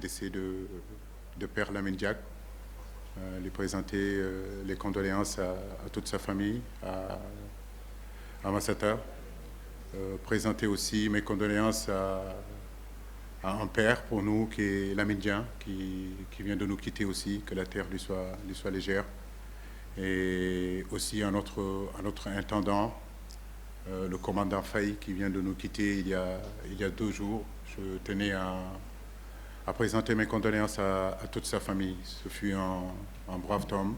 décès de Père Lamine Diack, lui présenter les condoléances à toute sa famille, à Massata, présenter aussi mes condoléances à un père pour nous qui est Lamine Dieng, qui vient de nous quitter aussi, que la terre lui soit légère, et aussi à notre intendant, le commandant Faye, qui vient de nous quitter il y a 2 jours. Je tenais à présenter mes condoléances à toute sa famille. Ce fut un brave homme,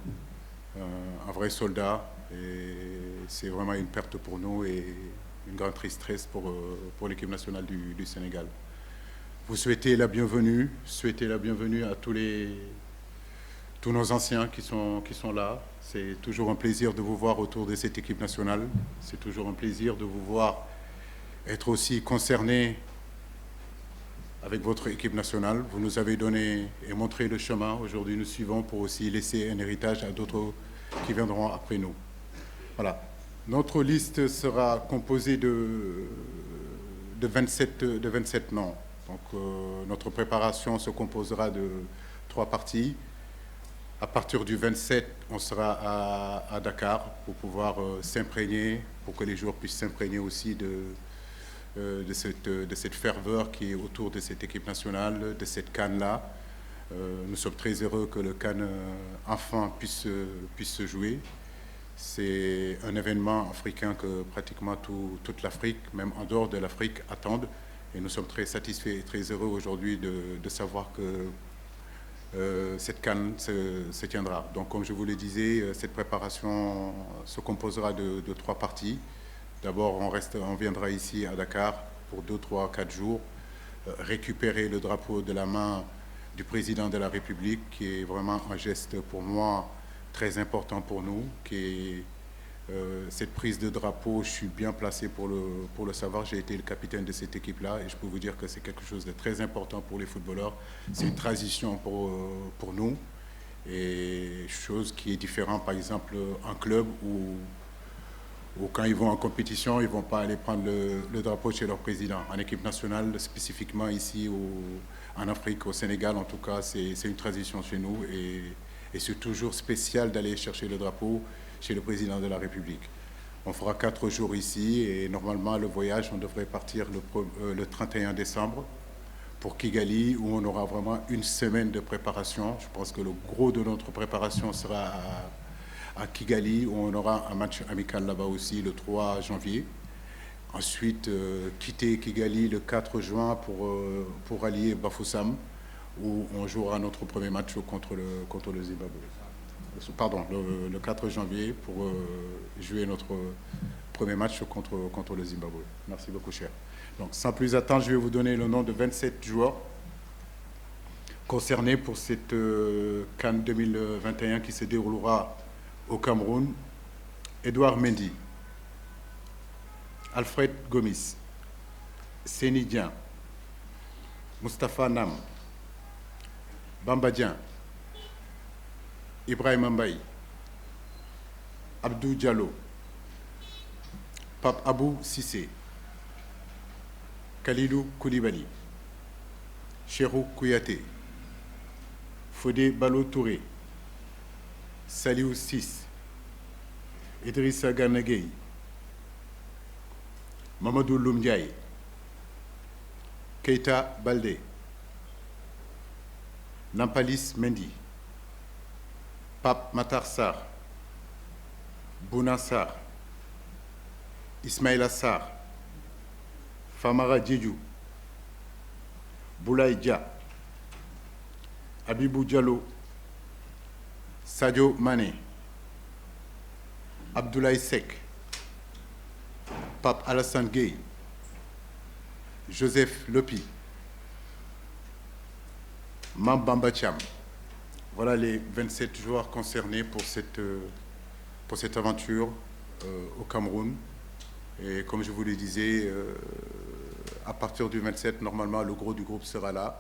un vrai soldat, et c'est vraiment une perte pour nous et une grande tristesse pour l'équipe nationale du Sénégal. Vous souhaitez la bienvenue à tous nos anciens qui sont là. C'est toujours un plaisir de vous voir autour de cette équipe nationale. C'est toujours un plaisir de vous voir être aussi concernés avec votre équipe nationale. Vous nous avez donné et montré le chemin. Aujourd'hui, nous suivons pour aussi laisser un héritage à d'autres qui viendront après nous. Voilà. Notre liste sera composée de 27 noms. Donc, notre préparation se composera de 3 parties. À partir du 27, on sera à Dakar pour pouvoir s'imprégner, pour que les joueurs puissent s'imprégner aussi de cette ferveur qui est autour de cette équipe nationale, de cette CAN-là. Nous sommes très heureux que le CAN enfin puisse se jouer. C'est un événement africain que pratiquement toute l'Afrique, même en dehors de l'Afrique, attendent. Et nous sommes très satisfaits et très heureux aujourd'hui de savoir que cette CAN se tiendra. Donc, comme je vous le disais, cette préparation se composera de 3 parties. D'abord, on viendra ici à Dakar pour 2, 3, 4 jours, récupérer le drapeau de la main du président de la République, qui est vraiment un geste pour moi très important pour nous, cette prise de drapeau. Je suis bien placé pour le savoir. J'ai été le capitaine de cette équipe-là et je peux vous dire que c'est quelque chose de très important pour les footballeurs. C'est une transition pour nous, et chose qui est différente, par exemple, en club où quand ils vont en compétition, ils ne vont pas aller prendre le drapeau chez leur président. En équipe nationale, spécifiquement ici en Afrique, au Sénégal, en tout cas, c'est une transition chez nous, et c'est toujours spécial d'aller chercher le drapeau chez le président de la République. On fera 4 jours ici, et normalement, le voyage, on devrait partir le 31 décembre pour Kigali, où on aura vraiment une semaine de préparation. Je pense que le gros de notre préparation sera à Kigali, où on aura un match amical là-bas aussi le 3 janvier. Ensuite, quitter Kigali le 4 juin pour allier Bafoussam, où on jouera notre premier match contre le Zimbabwe. Pardon, le 4 janvier pour jouer notre premier match contre le Zimbabwe. Merci beaucoup, cher. Donc, sans plus attendre, je vais vous donner le nom de 27 joueurs concernés pour cette CAN 2021 qui se déroulera au Cameroun. Edouard Mendy, Alfred Gomis, Seny Dieng, Moustapha Nam, Bamba Dieng, Ibrahima Mbaye, Abdou Diallo, Pape Abou Cissé, Kalidou Koulibaly, Cheikhou Kouyaté, Fodé Ballo-Touré, Saliou Ciss, Idrissa Gana Gueye, Mamadou Loum Ndiaye, Keita Baldé, Nampalis Mendy, Pape Matar Sarr, Bouna Sarr, Ismaïla Sarr, Famara Diédhiou, Boulaye Dia, Abibou Diallo, Sadio Mané, Abdoulaye Seck, Pape Alassane Gueye, Joseph Lopi, Mame Bamba Thiam. Voilà les 27 joueurs concernés pour cette aventure au Cameroun. Et comme je vous le disais, à partir du 27, normalement, le gros du groupe sera là.